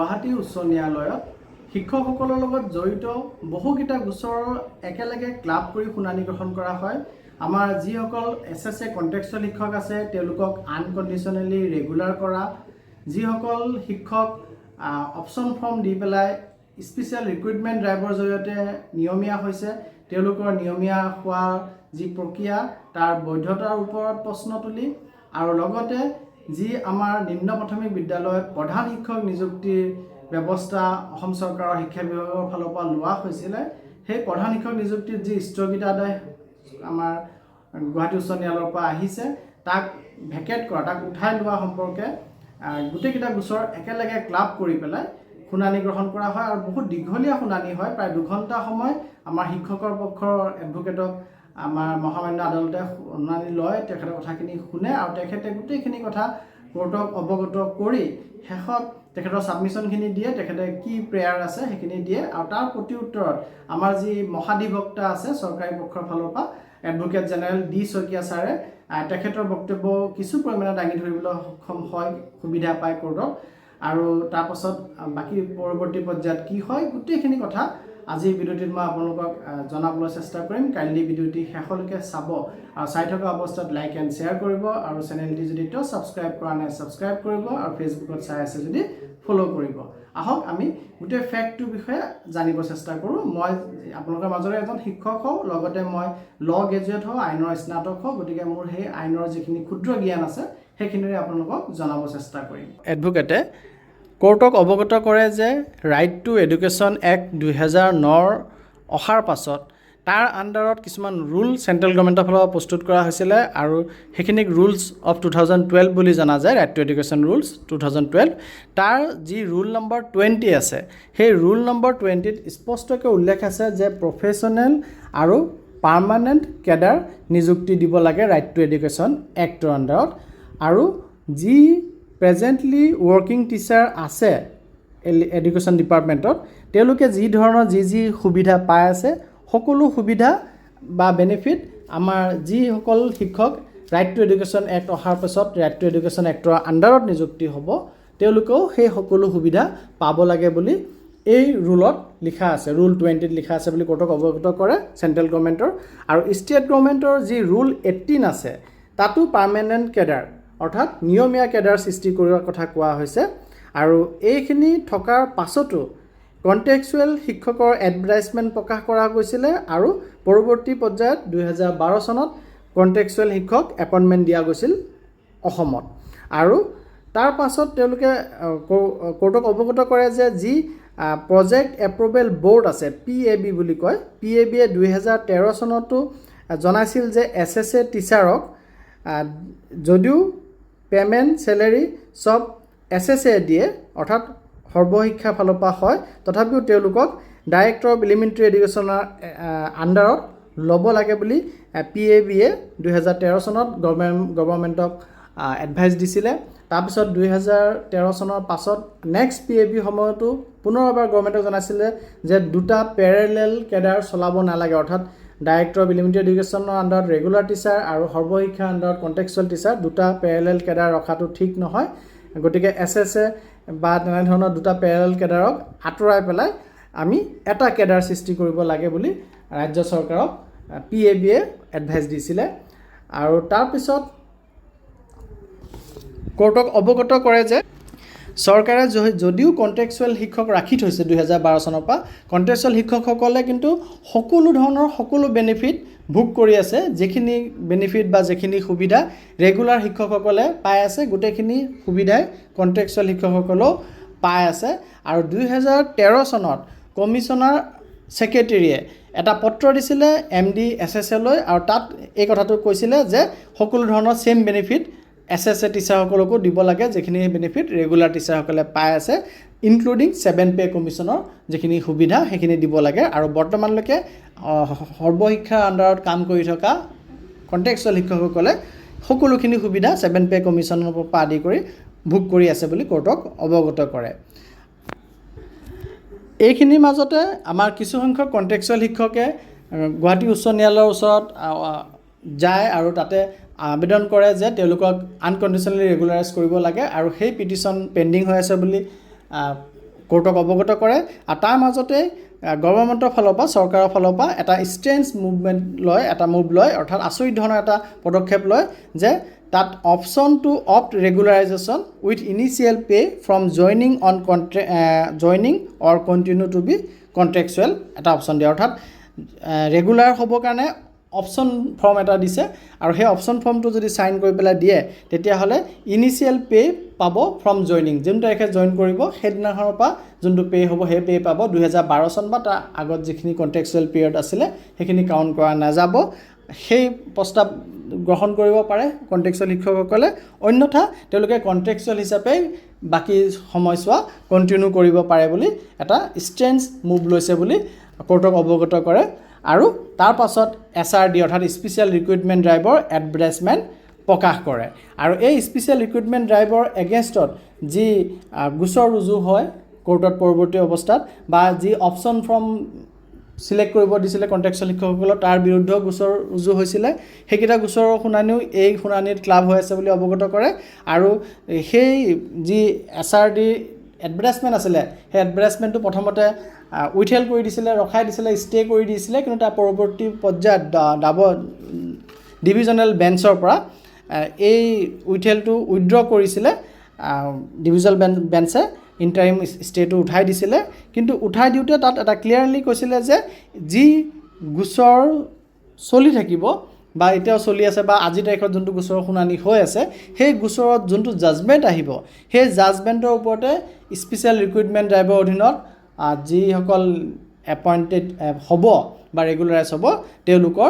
গুৱাহাটী উচ্চ ন্যায়ালয়ত শিক্ষকসকলৰ লগত জড়িত বহুকেইটা গোচৰ একেলগে ক্লাব কৰি শুনানি গ্ৰহণ কৰা হয়। আমাৰ যিসকল SSA কণ্টেক্সুৱেল শিক্ষক আছে তেওঁলোকক আনকণ্ডিশ্যনেলি ৰেগুলাৰ কৰা, যিসকল শিক্ষক অপশ্যন ফৰ্ম দি পেলাই স্পেচিয়েল ৰিক্ৰুইটমেণ্ট ড্ৰাইভৰ জৰিয়তে নিয়মীয়া হৈছে তেওঁলোকৰ নিয়মীয়া হোৱাৰ যি প্ৰক্ৰিয়া তাৰ বৈধতাৰ ওপৰত প্ৰশ্ন তুলি আৰু লগতে যি আমাৰ নিম্ন প্ৰাথমিক বিদ্যালয়ত প্ৰধান শিক্ষক নিযুক্তিৰ ব্যৱস্থা অসম চৰকাৰৰ শিক্ষা বিভাগৰ ফালৰ পৰা লোৱা হৈছিলে, সেই প্ৰধান শিক্ষক নিযুক্তিৰ যি স্থগিতাদেশ আমাৰ গুৱাহাটী উচ্চ ন্যায়ালয়ৰ পৰা আহিছে তাক ভেকেট কৰা, তাক উঠাই লোৱা সম্পৰ্কে গোটেইকেইটা গোচৰ একেলগে ক্লাব কৰি পেলাই শুনানি গ্ৰহণ কৰা হয় আৰু বহুত দীঘলীয়া শুনানি হয়। প্ৰায় 2 ঘণ্টা সময় আমাৰ শিক্ষকৰ পক্ষৰ এডভোকেটক আমাৰ মহামান্য আদালতে শুনানি লয়, তেখেতৰ কথাখিনি শুনে আৰু তেখেতে গোটেইখিনি কথা কোৰ্টক অৱগত কৰি শেষত তেখেতৰ ছাবমিশ্যনখিনি দিয়ে, তেখেতে কি প্ৰেয়াৰ আছে সেইখিনি দিয়ে আৰু তাৰ প্ৰতি উত্তৰত আমাৰ যি মহাধিবক্তা আছে চৰকাৰী পক্ষৰ ফালৰ পৰা এডভোকেট জেনেৰেল ডি শইকীয়া ছাৰে তেখেতৰ বক্তব্য কিছু পৰিমাণে দাঙি ধৰিবলৈ সক্ষম হয়, সুবিধা পায় কোৰ্টত আৰু তাৰপাছত বাকী পৰৱৰ্তী পৰ্যায়ত কি হয় গোটেইখিনি কথা আজিৰ ভিডিঅ'টিত মই আপোনালোকক জনাবলৈ চেষ্টা কৰিম। কাইণ্ডলি ভিডিঅ'টি শেষলৈকে চাব আৰু চাই থকা অৱস্থাত লাইক এণ্ড শ্বেয়াৰ কৰিব আৰু চেনেলটি যদি ছাবস্ক্ৰাইব কৰা নাই ছাবস্ক্ৰাইব কৰিব আৰু ফেচবুকত চাই আছে যদি ফ'ল' কৰিব। আহক আমি গোটেই ফেক্টটোৰ বিষয়ে জানিব চেষ্টা কৰোঁ। মই আপোনালোকৰ মাজৰে এজন শিক্ষক হওঁ, লগতে মই ল' গ্ৰেজুৱেট হওঁ, আইনৰ স্নাতক হওঁ, গতিকে মোৰ সেই আইনৰ যিখিনি ক্ষুদ্ৰ জ্ঞান আছে সেইখিনিৰে আপোনালোকক জনাব চেষ্টা কৰিম। এডভোকেটে কোৰ্টক অৱগত কৰে যে ৰাইট টু এডুকেশ্যন এক্ট 2009 অহাৰ পাছত তাৰ আণ্ডাৰত কিছুমান ৰুল চেণ্ট্ৰেল গভৰ্ণমেণ্টৰ ফালৰ পৰা প্ৰস্তুত কৰা হৈছিলে আৰু সেইখিনিক ৰুলছ অফ 2012 বুলি জনা যায়, ৰাইট টু এডুকেশ্যন ৰুলছ 2012। তাৰ যি ৰুল নম্বৰ 20 আছে সেই ৰুল নম্বৰ 20ত স্পষ্টকৈ উল্লেখ আছে যে প্ৰফেশ্যনেল আৰু পাৰ্মানেণ্ট কেডাৰ নিযুক্তি দিব লাগে ৰাইট টু এডুকেশ্যন এক্টৰ আণ্ডাৰত আৰু যি প্ৰেজেণ্টলি ৱৰ্কিং টিচাৰ আছে এডুকেশ্যন ডিপাৰ্টমেণ্টত তেওঁলোকে যি ধৰণৰ যি সুবিধা পাই আছে সকলো সুবিধা বা বেনিফিট আমাৰ যিসকল শিক্ষক ৰাইট টু এডুকেশ্যন এক্ট অহাৰ পাছত ৰাইট টু এডুকেশ্যন এক্টৰ আণ্ডাৰত নিযুক্তি হ'ব তেওঁলোকেও সেই সকলো সুবিধা পাব লাগে বুলি এই ৰুলত লিখা আছে, ৰুল 20ত লিখা আছে বুলি কোৰ্টক অৱগত কৰে চেণ্ট্ৰেল গভৰ্ণমেণ্টৰ। আৰু ষ্টেট গভৰ্ণমেণ্টৰ যি ৰুল 18 আছে তাতো পাৰ্মানেণ্ট কেডাৰ অৰ্থাৎ নিয়মীয়া কেডাৰ সৃষ্টি কৰাৰ কথা কোৱা হৈছে আৰু এইখিনি থকাৰ পাছতো কণ্টেক্সুৱেল শিক্ষকৰ এডভাৰটাইজমেণ্ট প্ৰকাশ কৰা গৈছিলে আৰু পৰৱৰ্তী পৰ্যায়ত 2012 চনত কণ্টেক্সুৱেল শিক্ষক এপইণ্টমেণ্ট দিয়া গৈছিল অসমত। আৰু তাৰ পাছত তেওঁলোকে কোৰ্টক অৱগত কৰে যে যি প্ৰজেক্ট এপ্ৰুভেল ব'ৰ্ড আছে PAB বুলি কয়, PABয়ে 2013 চনতো জনাইছিল যে SSA টিচাৰক যদিও পে'মেণ্ট চেলেৰি চব SSA দিয়ে অৰ্থাৎ সৰ্বশিক্ষাৰ ফালৰ পৰা হয়, তথাপিও তেওঁলোকক ডাইৰেক্টৰ অফ এলিমেণ্টাৰী এডুকেশ্যনৰ আণ্ডাৰত ল'ব লাগে বুলি PABয়ে 2013 চনত গভৰ্ণমেণ্টক এডভাইচ দিছিলে। তাৰপিছত 2013 চনৰ পাছত নেক্সট PAB সময়তো পুনৰ এবাৰ গভৰ্ণমেণ্টক জনাইছিলে যে দুটা পেৰেলেল কেডাৰ চলাব নালাগে, অৰ্থাৎ ডাইৰেক্টৰ অফ এলিমেণ্টাৰী এডুকেশ্যনৰ আণ্ডাৰত ৰেগুলাৰ টিচাৰ আৰু সৰ্বশিক্ষাৰ আণ্ডাৰত কণ্টেক্সুৱেল টিচাৰ দুটা পেৰেলেল কেডাৰ ৰখাটো ঠিক নহয়, গতিকে SSA বা তেনেধৰণৰ দুটা পেৰেলেল কেডাৰক আঁতৰাই পেলাই আমি এটা কেডাৰ সৃষ্টি কৰিব লাগে বুলি ৰাজ্য চৰকাৰক PABয়ে এডভাইচ দিছিলে। আৰু তাৰপিছত কোৰ্টক অৱগত কৰে যে চৰকাৰে যদিও কণ্টেক্সুৱেল শিক্ষক ৰাখি থৈছে 2012 চনৰ পৰা, কণ্টেক্সুৱেল শিক্ষকসকলে কিন্তু সকলো বেনিফিট ভোগ কৰি আছে, যিখিনি বেনিফিট বা যিখিনি সুবিধা ৰেগুলাৰ শিক্ষকসকলে পাই আছে গোটেইখিনি সুবিধাই কণ্টেক্সুৱেল শিক্ষকসকলেও পাই আছে। আৰু 2013 চনত কমিশ্যনাৰ ছেক্ৰেটেৰীয়ে এটা পত্ৰ দিছিলে MD SSAলৈ আৰু তাত এই কথাটো কৈছিলে যে সকলো ধৰণৰ ছেইম বেনিফিট SSA টিচাৰসকলকো দিব লাগে যিখিনি বেনিফিট ৰেগুলাৰ টিচাৰসকলে পাই আছে, ইনক্লুডিং 7 পে কমিশ্যনৰ যিখিনি সুবিধা সেইখিনি দিব লাগে। আৰু বৰ্তমানলৈকে সৰ্বশিক্ষাৰ আণ্ডাৰত কাম কৰি থকা কণ্টেক্সুৱেল শিক্ষকসকলে সকলোখিনি সুবিধা 7 পে কমিশ্যনৰ পৰা আদি কৰি ভোগ কৰি আছে বুলি কোৰ্টক অৱগত কৰে। এইখিনিৰ মাজতে আমাৰ কিছুসংখ্যক কণ্টেক্সুৱেল শিক্ষকে গুৱাহাটী উচ্চ ন্যায়ালয়ৰ ওচৰত যায় আৰু তাতে আবেদন কৰে যে তেওঁলোকক আনকণ্ডিশ্যনেলি ৰেগুলাৰাইজ কৰিব লাগে আৰু সেই পিটিশ্যন পেণ্ডিং হৈ আছে বুলি কোৰ্টক অৱগত কৰে আৰু তাৰ মাজতে গভৰ্ণমেণ্টৰ ফালৰ পৰা চৰকাৰৰ ফালৰ পৰা এটা ষ্ট্ৰেঞ্জ মুভ লয় অৰ্থাৎ আচৰিত ধৰণৰ এটা পদক্ষেপ লয় যে তাত option to opt regularisation with initial pay' from joining or continue to be contractual এটা অপশ্যন দিয়ে অৰ্থাৎ ৰেগুলাৰ হ'বৰ কাৰণে অপশ্যন ফৰ্ম এটা দিছে আৰু সেই অপশ্যন ফৰ্মটো যদি চাইন কৰি পেলাই দিয়ে তেতিয়াহ'লে ইনিচিয়েল পে' পাব ফ্ৰম জইনিং যোন তাৰিখে জইন কৰিব সেইদিনাখনৰ পৰা যোনটো পে' হ'ব সেই পে' পাব 2012 চন বা তাৰ আগত যিখিনি কণ্ট্ৰেকচুৱেল পিৰিয়ড আছিলে সেইখিনি কাউণ্ট কৰা নাযাব সেই প্ৰস্তাৱ গ্ৰহণ কৰিব পাৰে কণ্ট্ৰেকচুৱেল শিক্ষকসকলে অন্যথা তেওঁলোকে কণ্ট্ৰেকচুৱেল হিচাপে বাকী সময়ছোৱা কণ্টিনিউ কৰিব পাৰে বুলি এটা ষ্ট্ৰেঞ্জ মুভ লৈছে বুলি কোৰ্টক অৱগত কৰে আৰু তাৰ পাছত SRD অৰ্থাৎ স্পেচিয়েল ৰিক্ৰুইটমেণ্ট ড্ৰাইভৰ এডভাৰটাইজমেণ্ট প্ৰকাশ কৰে আৰু এই স্পেচিয়েল ৰিক্ৰুইটমেণ্ট ড্ৰাইভৰ এগেইনষ্টত যি গোচৰ ৰুজু হয় কোৰ্টত পৰৱৰ্তী অৱস্থাত বা যি অপশ্যন ফৰ্ম সিলেক্ট কৰিব দিছিলে কণ্ট্ৰেকচুৱেল শিক্ষকসকলৰ তাৰ বিৰুদ্ধে গোচৰ ৰুজু হৈছিলে সেইকেইটা গোচৰৰ শুনানিও এই শুনানিত ক্লাব হৈ আছে বুলি অৱগত কৰে আৰু সেই যি SRD এডভাৰটাইজমেণ্ট আছিলে সেই এডভাৰটাইজমেণ্টটো প্ৰথমতে উইথহেল্ড কৰি দিছিলে ৰখাই দিছিলে ষ্টে কৰি দিছিলে কিন্তু তাৰ পৰৱৰ্তী পৰ্যায়ত ডিভিজনেল বেঞ্চৰ পৰা এই উইথহেল্ডটো উইথড্ৰ কৰিছিলে ডিভিজনেল বেঞ্চে ইণ্টাৰিম ষ্টেটো উঠাই দিছিলে কিন্তু উঠাই দিওঁতে তাত এটা ক্লিয়াৰলি কৈছিলে যে যি গোচৰ চলি থাকিব বা এতিয়াও চলি আছে বা আজিৰ তাৰিখত যোনটো গোচৰৰ শুনানি হৈ আছে সেই গোচৰত যোনটো জাজমেণ্ট আহিব সেই জাজমেণ্টৰ ওপৰতে স্পেচিয়েল ৰিক্ৰুইটমেণ্ট ড্ৰাইভৰ অধীনত যিসকল এপইণ্টেড হ'ব বা ৰেগুলাৰাইজ হ'ব তেওঁলোকৰ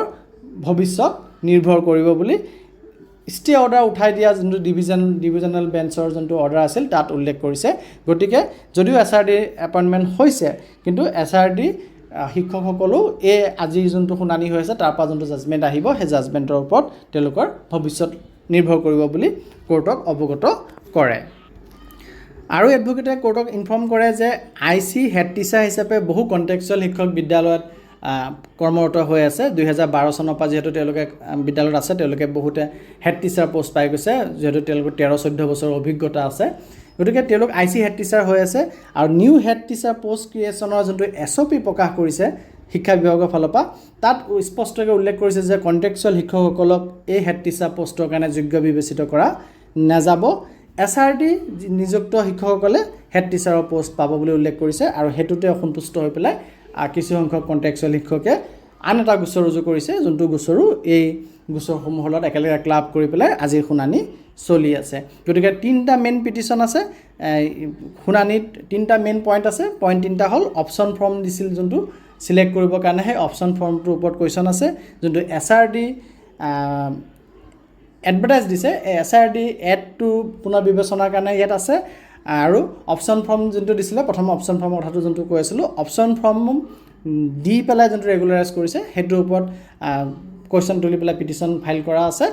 ভৱিষ্যত নিৰ্ভৰ কৰিব বুলি ষ্টে অৰ্ডাৰ উঠাই দিয়া যোনটো ডিভিজনেল বেঞ্চৰ যোনটো অৰ্ডাৰ আছিল তাত উল্লেখ কৰিছে গতিকে যদিও SRD এপইণ্টমেণ্ট হৈছে কিন্তু SRD শিক্ষকসকলো এই আজি যোনটো শুনানি হৈ আছে তাৰ পৰা যোনটো জাজমেণ্ট আহিব সেই জাজমেণ্টৰ ওপৰত তেওঁলোকৰ ভৱিষ্যত নিৰ্ভৰ কৰিব বুলি কোৰ্টক অৱগত কৰে আৰু এডভোকেটে কোৰ্টক ইনফৰ্ম কৰে যে IC হেড টিচাৰ হিচাপে বহু কণ্টেক্সুৱেল শিক্ষক বিদ্যালয়ত কৰ্মৰত হৈ আছে 2012 চনৰ পৰা যিহেতু তেওঁলোকে বিদ্যালয়ত আছে তেওঁলোকে বহুতে হেড টিচাৰ পোষ্ট পাই গৈছে যিহেতু তেওঁলোকৰ 13-14 বছৰৰ অভিজ্ঞতা আছে গতিকে তেওঁলোক IC হেড টিচাৰ হৈ আছে আৰু নিউ হেড টিচাৰ পোষ্ট ক্ৰিয়েশ্যনৰ যোনটো SOP প্ৰকাশ কৰিছে শিক্ষা বিভাগৰ ফালৰ পৰা তাত স্পষ্টকৈ উল্লেখ কৰিছে যে কণ্টেক্সুৱেল শিক্ষকসকলক এই হেড টিচাৰ পোষ্টৰ কাৰণে যোগ্য বিবেচিত কৰা নাযাব SRD নিযুক্ত শিক্ষকসকলে হেড টিচাৰৰ পোষ্ট পাব বুলি উল্লেখ কৰিছে আৰু হেতুতে অসন্তুষ্ট হৈ পেলাই কিছু সংখ্যক কণ্টেক্সুৱেল শিক্ষকে আন এটা গোচৰ ৰুজু কৰিছে যোনটো গোচৰো এই গোচৰসমূহৰ লগত একেলগে ক্লাব কৰি পেলাই আজিৰ শুনানি চলি আছে গতিকে তিনিটা মেইন পিটিশ্যন আছে শুনানিত তিনিটা মেইন পইণ্ট আছে পইণ্ট তিনিটা হ'ল অপশ্যন ফৰ্ম দিছিল যোনটো সিলেক্ট কৰিবৰ কাৰণে সেই অপশ্যন ফৰ্মটোৰ ওপৰত কুৱেশ্যন আছে যোনটো SRD এডভাৰটাইজ দিছে SRD এডটো পুনৰ বিবেচনাৰ কাৰণে ইয়াত আছে আৰু অপশ্যন ফৰ্ম যোনটো দিছিলে প্ৰথম অপশ্যন ফৰ্মৰ কথাটো যোনটো কৈ আছিলোঁ অপশ্যন ফৰ্ম দি পেলাই যোনটো ৰেগুলাৰাইজ কৰিছে সেইটোৰ ওপৰত কুৱেশ্যন তুলি পেলাই পিটিশ্যন ফাইল কৰা আছে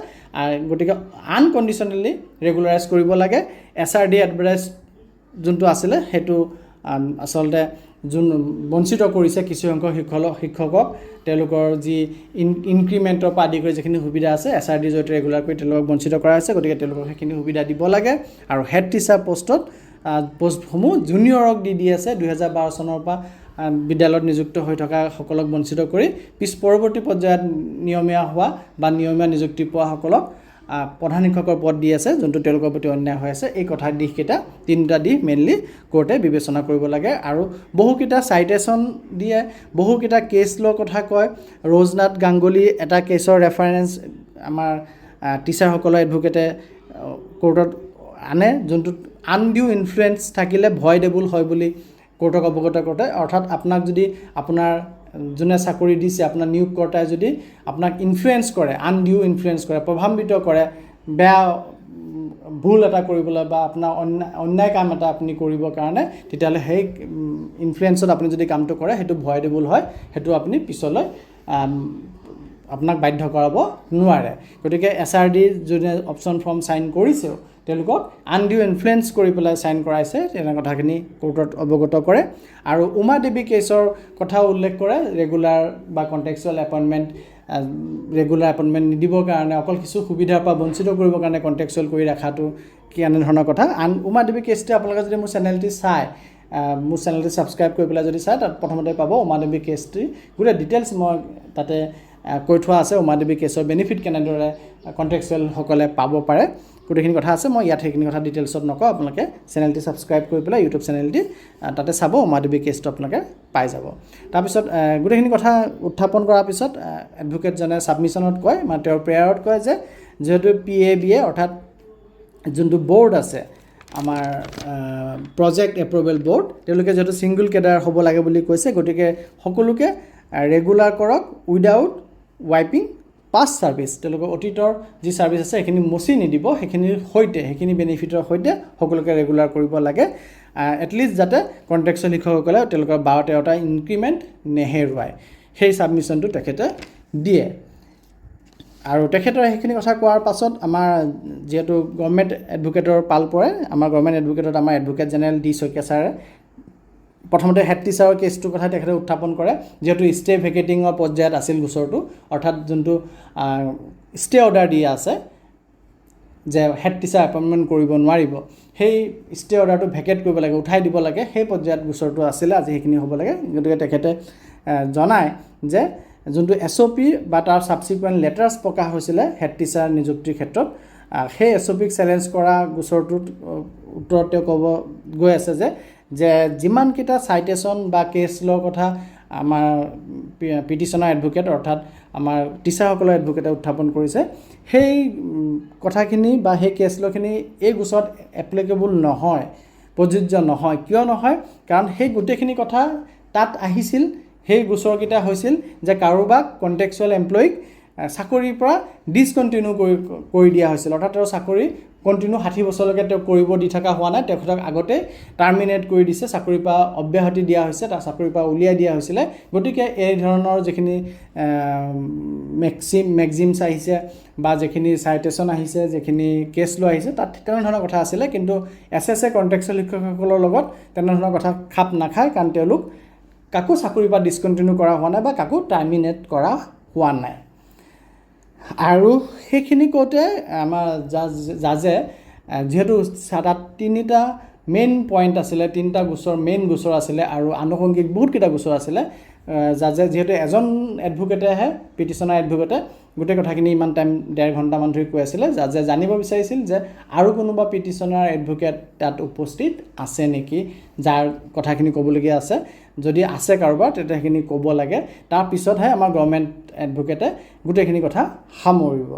গতিকে আনকণ্ডিশ্যনেলি ৰেগুলাৰাইজ কৰিব লাগে SRD এডভাৰটাইজ যোনটো আছিলে সেইটো আচলতে যোন বঞ্চিত কৰিছে কিছু সংখ্যক শিক্ষকক তেওঁলোকৰ যি ইনক্ৰিমেণ্টৰ পৰা আদি কৰি যিখিনি সুবিধা আছে SRD জৰিয়তে ৰেগুলাৰ কৰি তেওঁলোকক বঞ্চিত কৰা হৈছে গতিকে তেওঁলোকক সেইখিনি সুবিধা দিব লাগে আৰু হেড টিচাৰ পোষ্টসমূহ জুনিয়ৰক দি আছে 2012 চনৰ পৰা বিদ্যালয়ত নিযুক্ত হৈ থকা সকলক বঞ্চিত কৰি পৰৱৰ্তী পৰ্যায়ত নিয়মীয়া হোৱা বা নিয়মীয়া নিযুক্তি পোৱা সকলক প্ৰধান শিক্ষকৰ পদ দি আছে যোনটো তেওঁলোকৰ প্ৰতি অন্যায় হৈ আছে এই কথাৰ দিশকেইটা তিনিটা দিশ মেইনলি কোৰ্টে বিবেচনা কৰিব লাগে আৰু বহুকেইটা চাইটেশ্যন দিয়ে বহুকেইটা কেছ ল' কথা কয় ৰজনাথ গাংগুলী এটা কেছৰ ৰেফাৰেঞ্চ আমাৰ টিচাৰসকলৰ এডভোকেটে কোৰ্টত আনে যোনটোত আনডিউ ইনফ্লুৱেঞ্চ থাকিলে ভয়ডেবল হয় বুলি কোৰ্টক অৱগত কৰে অৰ্থাৎ আপোনাক যদি আপোনাৰ যোনে চাকৰি দিছে আপোনাৰ নিয়োগকৰ্তাই যদি আপোনাক ইনফ্লুৱেঞ্চ কৰে আনডিউ ইনফ্লুৱেঞ্চ কৰে প্ৰভাৱিত কৰে বেয়া ভুল এটা কৰিবলৈ বা আপোনাৰ অন্যায় কাম এটা আপুনি কৰিবৰ কাৰণে তেতিয়াহ'লে সেই ইনফ্লুৱেঞ্চত আপুনি যদি কামটো কৰে সেইটো ভয়ডেবল হয় সেইটো আপুনি পিছলৈ আপোনাক বাধ্য কৰাব নোৱাৰে গতিকে SRD যোনে অপশ্যন ফৰ্ম চাইন কৰিছেও তেওঁলোকক আনডিউ ইনফ্লুৱেঞ্চ কৰি পেলাই চাইন কৰাইছে তেনে কথাখিনি কোৰ্টত অৱগত কৰে আৰু উমা দেৱী কেছৰ কথাও উল্লেখ কৰে ৰেগুলাৰ বা কণ্টেক্সুৱেল এপইণ্টমেণ্ট ৰেগুলাৰ এপইণ্টমেণ্ট নিদিবৰ কাৰণে অকল কিছু সুবিধাৰ পৰা বঞ্চিত কৰিবৰ কাৰণে কণ্টেক্সুৱেল কৰি ৰখাটো কি এনেধৰণৰ কথা উমা দেৱী কেছটো আপোনালোকে যদি মোৰ চেনেলটি চায় মোৰ চেনেলটো ছাবস্ক্ৰাইব কৰি পেলাই যদি চাই তাত প্ৰথমতে পাব উমাদেৱী কেছটি গোটেই ডিটেইলছ মই তাতে কৈ থোৱা আছে। উমাদেৱী কেছৰ বেনিফিট কেনেদৰে কণ্ট্ৰেকচুৱেলসকলে পাব পাৰে গোটেইখিনি কথা আছে। মই ইয়াত সেইখিনি কথা ডিটেইলছত নকওঁ, আপোনালোকে চেনেলটি ছাবস্ক্ৰাইব কৰি পেলাই ইউটিউব চেনেলটি তাতে চাব, উমাদেৱী কেছটো আপোনালোকে পাই যাব। তাৰপিছত গোটেইখিনি কথা উত্থাপন কৰাৰ পিছত এডভোকেটজনে ছাবমিশ্যনত কয়, মানে তেওঁৰ প্ৰেয়াৰত কয় যে যিহেতু PABA অৰ্থাৎ যোনটো বৰ্ড আছে আমাৰ প্ৰজেক্ট এপ্ৰুভেল বৰ্ড, তেওঁলোকে যিহেতু ছিংগুল কেডাৰ হ'ব লাগে বুলি কৈছে, গতিকে সকলোকে ৰেগুলাৰ কৰক উইদাউট ৱাইপিং পাষ্ট ছাৰ্ভিচ। তেওঁলোকৰ অতীতৰ যি ছাৰ্ভিচ আছে সেইখিনি মচি নিদিব, সেইখিনিৰ সৈতে সেইখিনি বেনিফিটৰ সৈতে সকলোকে ৰেগুলাৰ কৰিব লাগে, এটলিষ্ট যাতে কণ্ট্ৰেকচুৱেল শিক্ষকসকলে তেওঁলোকৰ 12-13টা ইনক্ৰিমেণ্ট নেহেৰুৱায়। সেই ছাবমিশ্যনটো তেখেতে দিয়ে। আৰু তেখেতৰ সেইখিনি কথা কোৱাৰ পাছত আমাৰ যিহেতু গভৰ্ণমেণ্ট এডভোকেটৰ পাল পৰে, আমাৰ গভৰ্ণমেণ্ট এডভোকেটত আমাৰ এডভোকেট জেনেৰেল ডি শইকীয়া ছাৰে প্ৰথমতে হেড টিচাৰৰ কেছটোৰ কথা তেখেতে উত্থাপন কৰে। যিহেতু ষ্টে ভেকেটিঙৰ পৰ্যায়ত আছিল গোচৰটো, অৰ্থাৎ যোনটো ষ্টে অৰ্ডাৰ দিয়া আছে যে হেড টিচাৰ এপইণ্টমেণ্ট কৰিব নোৱাৰিব, সেই ষ্টে অৰ্ডাৰটো ভেকেট কৰিব লাগে, উঠাই দিব লাগে, সেই পৰ্যায়ত গোচৰটো আছিলে। আজি সেইখিনি হ'ব লাগে। গতিকে তেখেতে জনায় যে যোনটো SOP বা তাৰ ছাবচিকুৱেণ্ট লেটাৰ্ছ প্ৰকাশ হৈছিলে হেড টিচাৰ নিযুক্তিৰ ক্ষেত্ৰত, সেই SOPক চেলেঞ্জ কৰা গোচৰটোত উত্তৰত তেওঁ ক'ব গৈ আছে যে যিমানকেইটা চাইটেশ্যন বা কেছ লৰ কথা আমাৰ পিটিশ্যনাৰ এডভোকেট অৰ্থাৎ আমাৰ টিচাৰসকলৰ এডভোকেটে উত্থাপন কৰিছে, সেই কথাখিনি বা সেই কেছ লখিনি এই গোচৰত এপ্লিকেবল নহয়, প্ৰযোজ্য নহয়। কিয় নহয়? কাৰণ সেই গোটেইখিনি কথা তাত আহিছিল। সেই গোচৰকেইটা হৈছিল যে কাৰোবাক কণ্ট্ৰেকচুৱেল এমপ্লয়ীক চাকৰিৰ পৰা ডিছকণ্টিনিউ কৰি দিয়া হৈছিল, অৰ্থাৎ তেওঁৰ চাকৰি কণ্টিনিউ 60 বছৰলৈকে তেওঁ কৰিব দি থকা হোৱা নাই, তেখেতক আগতে টাৰ্মিনেট কৰি দিছে, চাকৰিৰ পৰা অব্যাহতি দিয়া হৈছে, তাৰ চাকৰিৰ পৰা উলিয়াই দিয়া হৈছিলে। গতিকে এই ধৰণৰ যিখিনি মেক্সিমছ আহিছে বা যিখিনি চাইটেশ্যন আহিছে, যিখিনি কেছ ল আহিছে, তাত তেনেধৰণৰ কথা আছিলে। কিন্তু SSA কণ্ট্ৰেকচুৱেল শিক্ষকসকলৰ লগত তেনেধৰণৰ কথা খাপ নাখায়, কাৰণ তেওঁলোক কাকো চাকৰিৰ পৰা ডিছকণ্টিনিউ কৰা হোৱা নাই বা কাকো টাৰ্মিনেট কৰা হোৱা নাই। আৰু সেইখিনি কওঁতে আমাৰ জাজে যিহেতু তাত 3টা মেইন পইণ্ট আছিলে, 3টা গোচৰ মেইন গোচৰ আছিলে আৰু আনুষংগিক বহুতকেইটা গোচৰ আছিলে, জাজে যিহেতু এজন এডভোকেটেহে পিটিশ্যনাৰ এডভোকেটে গোটেই কথাখিনি ইমান টাইম 1.5 ঘণ্টামান ধৰি কৈ আছিলে, জাজে জানিব বিচাৰিছিল যে আৰু কোনোবা পিটিশ্যনাৰ এডভোকেট তাত উপস্থিত আছে নেকি যাৰ কথাখিনি ক'বলগীয়া আছে। যদি আছে কাৰোবাৰ তেতিয়া সেইখিনি ক'ব লাগে, তাৰপিছতহে আমাৰ গভৰ্ণমেণ্ট এডভোকেটে গোটেইখিনি কথা সামৰিব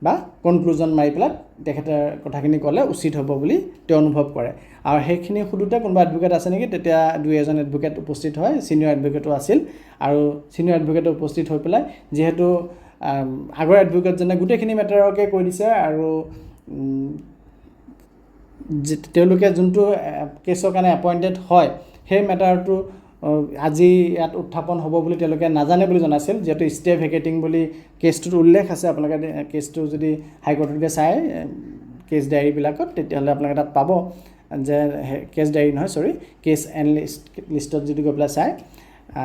বা কনক্লুজন মাৰি পেলাই তেখেতে কথাখিনি ক'লে উচিত হ'ব বুলি তেওঁ অনুভৱ কৰে। আৰু সেইখিনি সোধোতে কোনোবা এডভোকেট আছে নেকি, তেতিয়া 2-এজন এডভোকেট উপস্থিত হয়, ছিনিয়ৰ এডভোকেটো আছিল। আৰু ছিনিয়ৰ এডভোকেটে উপস্থিত হৈ পেলাই যিহেতু আগৰ এডভোকেটজনে গোটেইখিনি মেটাৰকে কৈ দিছে আৰু তেওঁলোকে যোনটো কেছৰ কাৰণে এপইণ্টেড হয় সেই মেটাৰটো আজি ইয়াত উত্থাপন হ'ব বুলি তেওঁলোকে নাজানে বুলি জনাইছিল। যিহেতু ষ্টে ভেকেটিং বুলি কেছটোত উল্লেখ আছে, আপোনালোকে কেছটো যদি হাইকোৰ্টতে চায় কেছ ডায়েৰীবিলাকত, তেতিয়াহ'লে আপোনালোকে তাত পাব যে কেছ ডায়েৰী নহয়, কেছ এণ্ড লিষ্টত যদি গৈ পেলাই চায়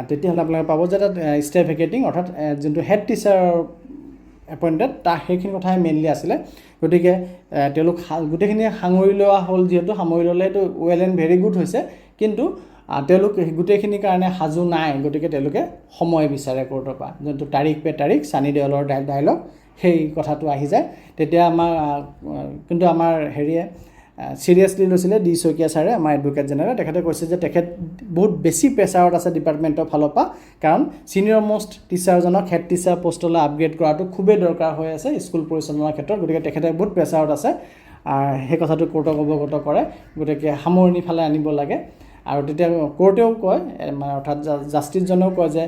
তেতিয়াহ'লে আপোনালোকে পাব যে তাত ষ্টে ভেকেটিং অৰ্থাৎ যোনটো হেড টিচাৰৰ এপইণ্টেড তাৰ সেইখিনি কথাই মেইনলি আছিলে। গতিকে তেওঁলোক গোটেইখিনি সামৰি লোৱা হ'ল, যিহেতু সামৰি ল'লে সেইটো ৱেল এণ্ড ভেৰি গুড হৈছে, কিন্তু তেওঁলোক গোটেইখিনিৰ কাৰণে সাজু নাই। গতিকে তেওঁলোকে সময় বিচাৰে কোৰ্টৰ পৰা, যোনটো তাৰিখ পে তাৰিখ চানি দেওলৰ ডায়লগ সেই কথাটো আহি যায়। তেতিয়া কিন্তু আমাৰ হেৰিয়ে চিৰিয়াছলি লৈছিলে ডি শইকীয়া ছাৰে, আমাৰ এডভোকেট জেনেৰেল। তেখেতে কৈছে যে তেখেত বহুত বেছি প্ৰেছাৰত আছে ডিপাৰ্টমেণ্টৰ ফালৰ পৰা, কাৰণ ছিনিয়ৰ মষ্ট টিচাৰজনক হেড টিচাৰ পষ্টলৈ আপগ্ৰেড কৰাটো খুবেই দৰকাৰ হৈ আছে স্কুল পৰিচালনাৰ ক্ষেত্ৰত। গতিকে তেখেতে বহুত প্ৰেছাৰত আছে, সেই কথাটো কোৰ্টক অৱগত কৰে। গতিকে সামৰণি ফালে আনিব লাগে। আৰু তেতিয়া কোৰ্টেও কয়, মানে অৰ্থাৎ জাষ্টিছজনেও কয় যে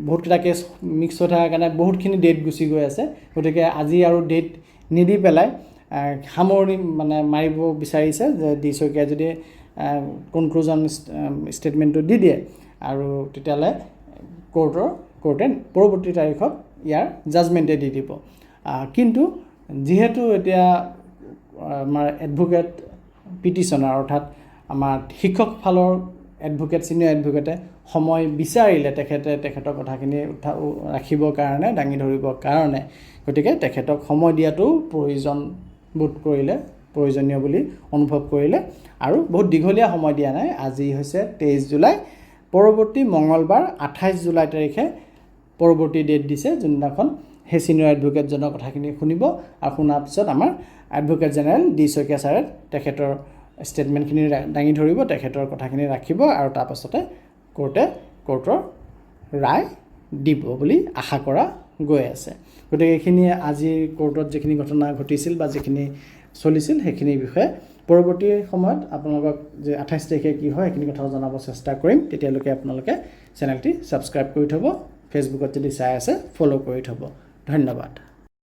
বহুতকেইটা কেছ মিক্স হৈ থকাৰ কাৰণে বহুতখিনি ডেট গুচি গৈ আছে। গতিকে আজি আৰু ডেট নিদি পেলাই সামৰণি মানে মাৰিব বিচাৰিছে যে ডি শইকীয়াই যদি কনক্লুজন ষ্টেটমেণ্টটো দি দিয়ে আৰু তেতিয়াহ'লে কোৰ্টে পৰৱৰ্তী তাৰিখত ইয়াৰ জাজমেণ্টে দি দিব। কিন্তু যিহেতু এতিয়া আমাৰ এডভোকেট পিটিশ্যনাৰ অৰ্থাৎ আমাৰ শিক্ষক ফালৰ এডভোকেট ছিনিয়ৰ এডভোকেটে সময় বিচাৰিলে তেখেতৰ কথাখিনি ৰাখিবৰ কাৰণে, দাঙি ধৰিবৰ কাৰণে, গতিকে তেখেতক সময় দিয়াটো প্ৰয়োজন বোধ কৰিলে প্ৰয়োজনীয় বুলি অনুভৱ কৰিলে আৰু বহুত দীঘলীয়া সময় দিয়া নাই আজি হৈছে 23 জুলাই পৰৱৰ্তী মঙ্গলবাৰ 28 জুলাই তাৰিখে পৰৱৰ্তী ডেট দিছে যোনদিনাখন সেই সিনিয়ৰ এডভোকেটজনৰ কথাখিনি শুনিব আৰু শুনাৰ পিছত আমাৰ এডভোকেট জেনেৰেল ডি শইকীয়া ছাৰে তেখেতৰ ষ্টেটমেণ্টখিনি দাঙি ধৰিব তেখেতৰ কথাখিনি ৰাখিব আৰু তাৰ পাছতে কোৰ্টৰ ৰায় দিব বুলি আশা কৰা গৈ আছে গতিকে এইখিনি আজি কোৰ্টত যিখিনি ঘটনা ঘটিছিল বা যিখিনি চলিছিল সেইখিনিৰ বিষয়ে পৰৱৰ্তী সময়ত আপোনালোকক যে 28 তাৰিখে কি হয় সেইখিনি কথা জনাব চেষ্টা কৰিম তেতিয়ালৈকে আপোনালোকে চেনেলটি ছাবস্ক্ৰাইব কৰি থ'ব ফেচবুকত যদি চাই আছে ফ'ল' কৰি থ'ব ধন্যবাদ